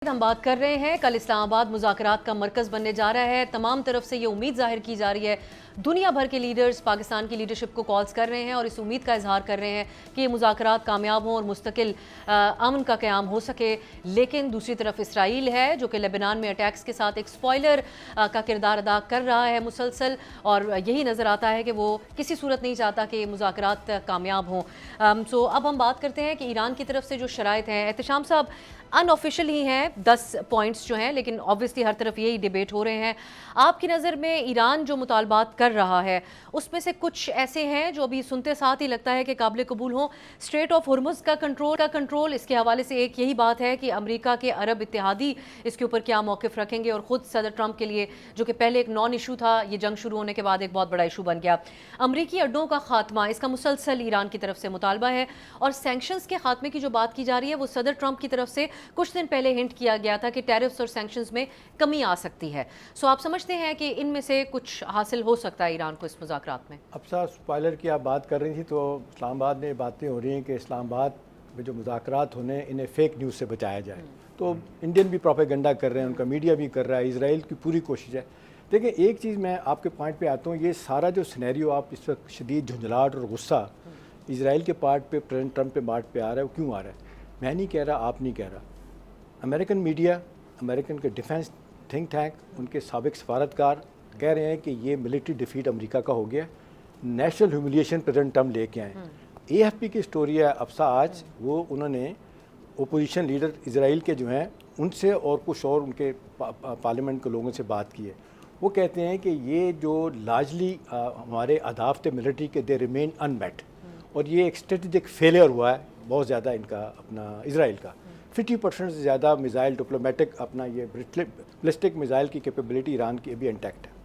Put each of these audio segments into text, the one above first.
ہم بات کر رہے ہیں کل اسلام آباد مذاکرات کا مرکز بننے جا رہا ہے. تمام طرف سے یہ امید ظاہر کی جا رہی ہے. دنیا بھر کے لیڈرز پاکستان کی لیڈرشپ کو کالز کر رہے ہیں اور اس امید کا اظہار کر رہے ہیں کہ یہ مذاکرات کامیاب ہوں اور مستقل امن کا قیام ہو سکے. لیکن دوسری طرف اسرائیل ہے جو کہ لبنان میں اٹیکس کے ساتھ ایک سپوائلر کا کردار ادا کر رہا ہے مسلسل, اور یہی نظر آتا ہے کہ وہ کسی صورت نہیں چاہتا کہ مذاکرات کامیاب ہوں. سو اب ہم بات کرتے ہیں کہ ایران کی طرف سے جو شرائط ہیں. احتشام صاحب, ان آفیشیل ہی ہیں 10 پوائنٹس جو ہیں, لیکن آبویسلی ہر طرف یہی ڈیبیٹ ہو رہے ہیں. آپ کی نظر میں ایران جو مطالبات کر رہا ہے اس میں سے کچھ ایسے ہیں جو ابھی سنتے ساتھ ہی لگتا ہے کہ قابل قبول ہوں. اسٹریٹ آف ہرمز کا کنٹرول اس کے حوالے سے ایک یہی بات ہے کہ امریکہ کے عرب اتحادی اس کے اوپر کیا موقف رکھیں گے, اور خود صدر ٹرمپ کے لیے جو کہ پہلے ایک نان ایشو تھا, یہ جنگ شروع ہونے کے بعد ایک بہت بڑا ایشو بن گیا. امریکی اڈوں کا خاتمہ, اس کا مسلسل ایران کی طرف سے مطالبہ ہے, اور سینکشنز کے خاتمے کی جو بات کی جا رہی ہے وہ صدر ٹرمپ کی طرف سے کچھ دن پہلے ہنٹ کیا گیا تھا کہ ٹیرفز اور سینکشنز میں کمی آ سکتی ہے. سو آپ سمجھتے ہیں کہ ان میں سے کچھ حاصل ہو سکتا ہے ایران کو اس مذاکرات میں؟ اب صاحب سپوائلر کی آپ بات کر رہی تھی تو اسلام آباد میں باتیں ہو رہی ہیں کہ اسلام آباد میں جو مذاکرات ہونے انہیں فیک نیوز سے بچایا جائے. تو انڈین بھی پروپیگنڈا کر رہے ہیں, ان کا میڈیا بھی کر رہا ہے, اسرائیل کی پوری کوشش ہے. دیکھیں ایک چیز میں آپ کے پوائنٹ پہ آتا ہوں, یہ سارا جو سینیریو آپ اس وقت شدید جھنجھلاہٹ اور غصہ اسرائیل کے پارٹ پہ پریزیڈنٹ ٹرمپ پہ بات پہ آ رہا ہے, وہ کیوں آ رہا ہے؟ میں نہیں کہہ رہا, آپ نہیں کہہ رہا. امریکن میڈیا, امریکن کے ڈیفنس تھنک ٹینک, ان کے سابق سفارتکار کہہ رہے ہیں کہ یہ ملٹری ڈیفیٹ امریکہ کا ہو گیا, نیشنل ہیوملیشن پریزیڈنٹ ٹرمپ لے کے آئے. اے ایف پی کی سٹوری ہے افسا آج, وہ انہوں نے اپوزیشن لیڈر اسرائیل کے جو ہیں ان سے اور کچھ اور ان کے پارلیمنٹ کے لوگوں سے بات کی ہے. وہ کہتے ہیں کہ یہ جو لارجلی ہمارے اہداف تھے ملٹری کے, دے ریمین ان میٹ, اور یہ ایک اسٹریٹجک فیلئر ہوا ہے بہت زیادہ ان کا اپنا اسرائیل کا. 50% سے زیادہ میزائل ڈپلومیٹک اپنا یہ بلسٹک میزائل کی کیپیبلٹی ایران کی ابھی انٹیکٹ ہے.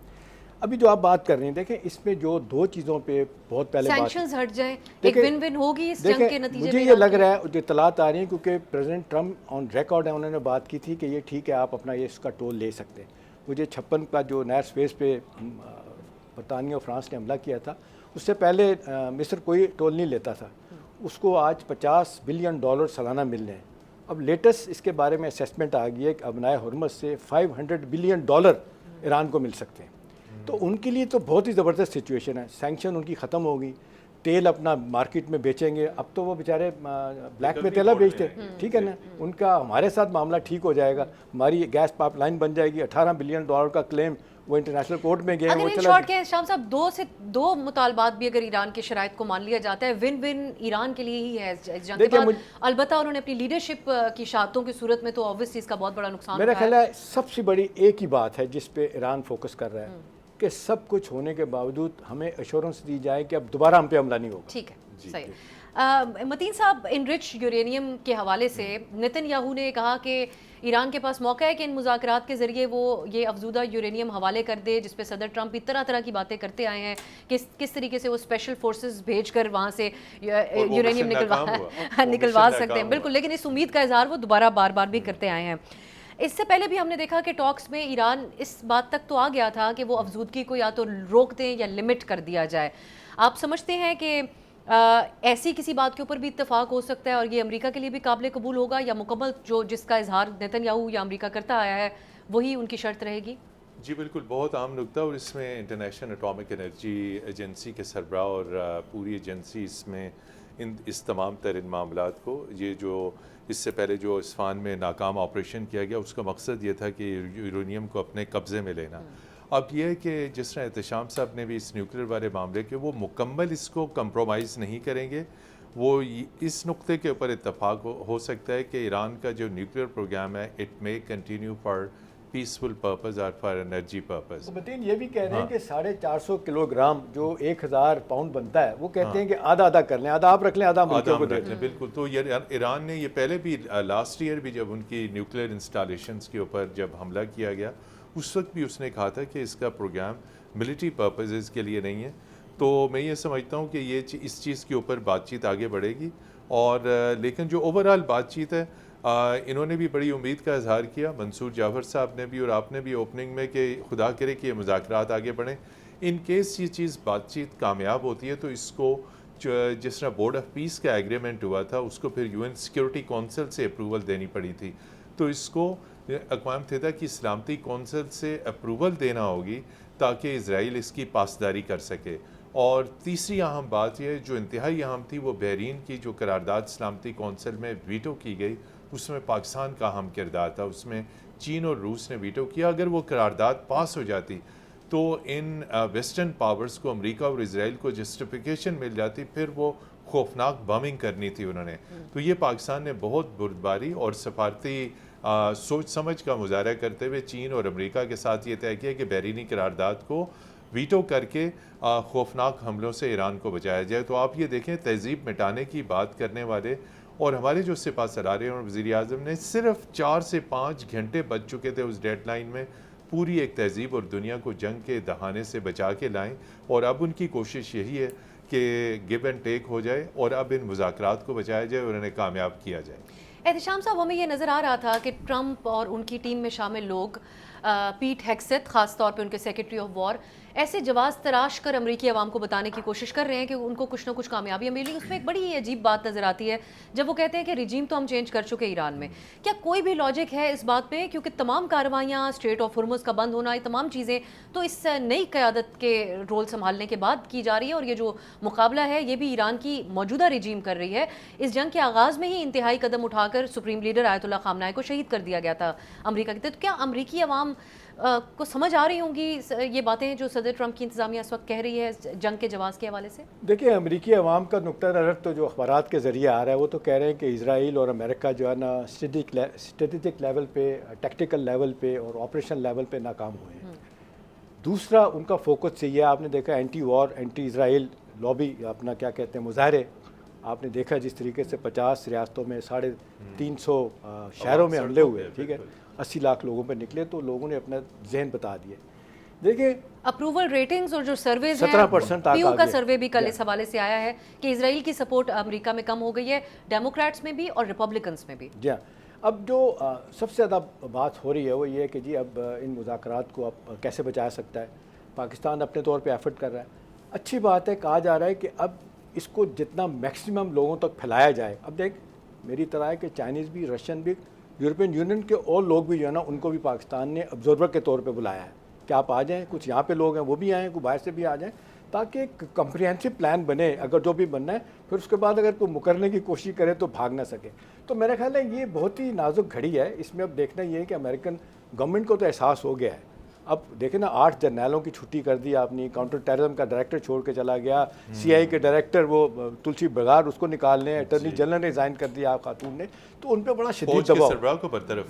ابھی جو آپ بات کر رہے ہیں, دیکھیں اس میں جو دو چیزوں پہ بہت پہلے بات, سینکشنز ہٹ جائیں, ایک ون ون ہوگی اس جنگ کے نتیجے میں. مجھے یہ لگ رہا ہے, جو اطلاعات آ رہی ہیں, کیونکہ پریزیڈنٹ ٹرمپ آن ریکارڈ ہے, انہوں نے بات کی تھی کہ یہ ٹھیک ہے آپ اپنا یہ اس کا ٹول لے سکتے ہیں. مجھے 56 کا جو نئر اسپیس پہ برطانیہ اور فرانس نے حملہ کیا تھا, اس سے پہلے مصر کوئی ٹول نہیں لیتا تھا, اس کو آج $50 بلین سالانہ مل رہے ہیں. اب لیٹسٹ اس کے بارے میں اسیسمنٹ آ گئی ہے کہ ابنائے ہرمز سے $500 بلین ایران کو مل سکتے ہیں. تو ان کے لیے تو بہت ہی زبردست سچویشن ہے. سینکشن ان کی ختم ہوگی, تیل اپنا مارکیٹ میں بیچیں گے. اب تو وہ بیچارے بلیک میں تیلا بیچتے ہیں, ٹھیک ہے نا, ان کا ہمارے ساتھ معاملہ ٹھیک ہو جائے گا, ہماری گیس پائپ لائن بن جائے گی. $18 بلین کا کلیم وہ انٹرنیشنل کورٹ میں گئے. اگر ان شارٹ کے شام صاحب دو مطالبات بھی اگر ایران کے شرائط کو مان لیا جاتا ہے, ون ون ایران کے لیے ہی ہے اس جنگ کے بعد. البتہ انہوں نے اپنی لیڈرشپ کی شہادتوں کی صورت میں تو آبویسلی اس کا بہت بڑا نقصان میرا خیال ہے سب سے بڑی ایک ہی بات ہے جس پہ ایران فوکس کر رہا ہے, کہ سب کچھ ہونے کے باوجود ہمیں ایشورنس دی جائے کہ اب دوبارہ ہم پہ حملہ نہیں ہوگا. ٹھیک ہے, صحیح. متین صاحب, انرچ یورینیم کے حوالے سے نتن یاہو نے کہا کہ ایران کے پاس موقع ہے کہ ان مذاکرات کے ذریعے وہ یہ افزودہ یورینیم حوالے کر دے, جس پہ صدر ٹرمپ بھی طرح طرح کی باتیں کرتے آئے ہیں, کس طریقے سے وہ اسپیشل فورسز بھیج کر وہاں سے یورینیم نکلوا سکتے ہیں. بالکل, لیکن اس امید کا اظہار وہ دوبارہ بار بار بھی کرتے آئے ہیں. اس سے پہلے بھی ہم نے دیکھا کہ ٹاکس میں ایران اس بات تک تو آ گیا تھا کہ وہ افزودگی کو یا تو روک دیں یا لمٹ کر دیا جائے. آپ سمجھتے ہیں کہ ایسی کسی بات کے اوپر بھی اتفاق ہو سکتا ہے اور یہ امریکہ کے لیے بھی قابل قبول ہوگا, یا مکمل جس کا اظہار نتن یاہو یا امریکہ کرتا آیا ہے وہی ان کی شرط رہے گی؟ جی بالکل, بہت عام نکتہ, اور اس میں انٹرنیشنل اٹامک انرجی ایجنسی کے سربراہ اور پوری ایجنسی اس میں اس تمام تر ان معاملات کو, یہ جو اس سے پہلے جو اصفہان میں ناکام آپریشن کیا گیا, اس کا مقصد یہ تھا کہ یورینیم کو اپنے قبضے میں لینا. اب یہ ہے کہ جس طرح احتشام صاحب نے بھی اس نیوکلیر والے معاملے کے, وہ مکمل اس کو کمپرومائز نہیں کریں گے. وہ اس نقطے کے اوپر اتفاق ہو سکتا ہے کہ ایران کا جو نیوکلیر پروگرام ہے, اٹ میں کنٹینیو فار پیسفل پرپز اور فار انرجی پرپز. متین یہ بھی کہہ رہے ہیں کہ 450 کلو گرام جو 1000 پاؤنڈ بنتا ہے, وہ کہتے ہیں کہ آدھا کر لیں, آدھا آپ رکھ لیں, آدھا ملکوں کو دے دیں. بالکل, تو ایران نے یہ پہلے بھی لاسٹ ایئر بھی جب ان کی نیوکلیر انسٹالیشنز کے اوپر جب حملہ کیا گیا, اس وقت بھی اس نے کہا تھا کہ اس کا پروگرام ملٹری پرپزز کے لیے نہیں ہے. تو میں یہ سمجھتا ہوں کہ یہ اس چیز کے اوپر بات چیت آگے بڑھے گی, اور لیکن جو اوور آل بات چیت ہے, انہوں نے بھی بڑی امید کا اظہار کیا, منصور جعفر صاحب نے بھی اور آپ نے بھی اوپننگ میں, کہ خدا کرے کہ یہ مذاکرات آگے بڑھیں. ان کیس یہ چیز بات چیت کامیاب ہوتی ہے تو اس کو جس طرح بورڈ آف پیس کا ایگریمنٹ ہوا تھا, اس کو پھر UN سیکیورٹی کونسل سے اپروول دینی پڑی تھی. تو اس کو اقوام متحدہ کی سلامتی کونسل سے اپروول دینا ہوگی تاکہ اسرائیل اس کی پاسداری کر سکے. اور تیسری اہم بات یہ جو انتہائی اہم تھی وہ بحرین کی جو قرارداد سلامتی کونسل میں ویٹو کی گئی اس میں پاکستان کا اہم کردار تھا. اس میں چین اور روس نے ویٹو کیا. اگر وہ قرارداد پاس ہو جاتی تو ان ویسٹرن پاورز کو امریکہ اور اسرائیل کو جسٹیفیکیشن مل جاتی, پھر وہ خوفناک بمنگ کرنی تھی انہوں نے. تو یہ پاکستان نے بہت بردباری اور سفارتی سوچ سمجھ کا مظاہرہ کرتے ہوئے چین اور امریکہ کے ساتھ یہ طے کیا کہ بحرینی قرارداد کو ویٹو کر کے خوفناک حملوں سے ایران کو بچایا جائے. تو آپ یہ دیکھیں تہذیب مٹانے کی بات کرنے والے اور ہمارے جو سپہ سالاریں اور وزیر اعظم نے صرف 4 سے 5 گھنٹے بچ چکے تھے اس ڈیڈ لائن میں, پوری ایک تہذیب اور دنیا کو جنگ کے دہانے سے بچا کے لائیں. اور اب ان کی کوشش یہی ہے کہ گیو اینڈ ٹیک ہو جائے اور اب ان مذاکرات کو بچایا جائے اور انہیں کامیاب کیا جائے. احتشام صاحب, ہمیں یہ نظر آ رہا تھا کہ ٹرمپ اور ان کی ٹیم میں شامل لوگ پیٹ ہیگسیت, خاص طور پہ ان کے سیکرٹری آف وار, ایسے جواز تراش کر امریکی عوام کو بتانے کی کوشش کر رہے ہیں کہ ان کو کچھ نہ کچھ کامیابیاں ملی. اس میں ایک بڑی عجیب بات نظر آتی ہے جب وہ کہتے ہیں کہ رجیم تو ہم چینج کر چکے ایران میں. کیا کوئی بھی لاجک ہے اس بات پہ؟ کیونکہ تمام کارروائیاں, اسٹریٹ آف ہرمز کا بند ہونا, یہ تمام چیزیں تو اس نئی قیادت کے رول سنبھالنے کے بعد کی جا رہی ہے, اور یہ جو مقابلہ ہے یہ بھی ایران کی موجودہ رجیم کر رہی ہے. اس جنگ کے آغاز میں ہی انتہائی قدم اٹھا کر سپریم لیڈر آیت اللہ خامنہ ای کو شہید کر دیا گیا تھا امریکہ کے. تو کیا امریکی عوام کو سمجھ آ رہی ہوں گی یہ باتیں جو صدر ٹرمپ کی انتظامیہ اس وقت کہہ رہی ہے جنگ کے جواز کے حوالے سے؟ دیکھیں, امریکی عوام کا نقطہ نظر تو جو اخبارات کے ذریعے آ رہا ہے وہ تو کہہ رہے ہیں کہ اسرائیل اور امریکہ جو ہے نا اسٹریٹجک لیول پہ, ٹیکٹیکل لیول پہ اور آپریشن لیول پہ ناکام ہوئے ہیں. دوسرا ان کا فوکس یہ ہے, آپ نے دیکھا اینٹی وار, اینٹی اسرائیل لابی, اپنا کیا کہتے ہیں, مظاہرے آپ نے دیکھا جس طریقے سے 50 ریاستوں میں 350 شہروں میں حملے ہوئے, ٹھیک ہے, 80 لاکھ لوگوں پہ نکلے, تو لوگوں نے اپنا ذہن بتا دیے. دیکھیں اپروول ریٹنگز اور جو سرویز ہیں, 17% پیو کا سروے بھی کل اس حوالے سے آیا ہے کہ اسرائیل کی سپورٹ امریکہ میں کم ہو گئی ہے, ڈیموکریٹس میں بھی اور ریپبلکنس میں بھی. جی ہاں, اب جو سب سے زیادہ بات ہو رہی ہے وہ یہ ہے کہ جی اب ان مذاکرات کو اب کیسے بچا سکتا ہے. پاکستان اپنے طور پہ ایفرٹ کر رہا ہے. اچھی بات ہے, کہا جا رہا ہے کہ اب اس کو جتنا میکسیمم لوگوں تک پھیلایا جائے. اب دیکھ, میری طرح ہے کہ چائنیز بھی, رشین بھی, یورپین یونین کے اور لوگ بھی جو ہے نا ان کو بھی پاکستان نے ابزرور کے طور پہ بلایا ہے کہ آپ آ جائیں, کچھ یہاں پہ لوگ ہیں وہ بھی آئیں, کوئی باہر سے بھی آ جائیں, تاکہ ایک کمپریہنسو پلان بنے. اگر جو بھی بننا ہے پھر اس کے بعد اگر کوئی مکرنے کی کوشش کرے تو بھاگ نہ سکے. تو میرا خیال ہے یہ بہت ہی نازک گھڑی ہے. اس میں اب دیکھنا یہ ہے کہ امریکن گورنمنٹ کو تو احساس ہو گیا ہے. اب دیکھیں نا, 8 جرنیلوں کی چھٹی کر دی آپ نے, کاؤنٹر ٹیررزم کا ڈائریکٹر چھوڑ کے چلا گیا, CIA کے ڈائریکٹر وہ تلسی بغار اس کو نکال لیں, اٹرنی جنرل نے ریزائن کر دیا خاتون نے, تو ان پہ بڑا شدید دباؤ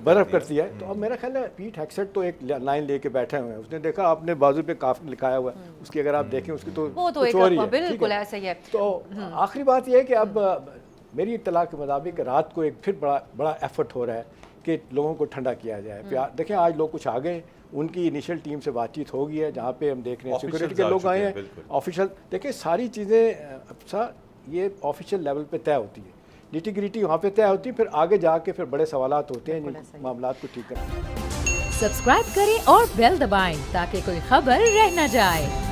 برف کر دیا ہے. تو اب میرا خیال ہے پیٹ ہیگسیت تو ایک لائن لے کے بیٹھے ہوئے ہیں. اس نے دیکھا آپ نے بازو پہ کاف لکھایا ہوا ہے, اس کی اگر آپ دیکھیں اس کی تو کچھ اور ہی ہے, بالکل ایسا ہی ہے. تو آخری بات یہ ہے کہ اب میری اطلاع کے مطابق رات کو ایک پھر بڑا ایفرٹ ہو رہا ہے کہ لوگوں کو ٹھنڈا کیا جائے. دیکھیں آج لوگ کچھ آ گئے, ان کی انیشل ٹیم سے بات چیت ہو گئی ہے, جہاں پہ ہم دیکھ رہے ہیں سیکورٹی کے لوگ آئے ہیں, آفیشل. دیکھیں ساری چیزیں یہ آفیشیل لیول پہ طے ہوتی ہے, نیٹی گریٹی وہاں پہ طے ہوتی ہے, پھر آگے جا کے پھر بڑے سوالات ہوتے ہیں جن معاملات کو ٹھیک کرنے. سبسکرائب کریں اور بیل دبائیں تاکہ کوئی خبر رہ نہ جائے.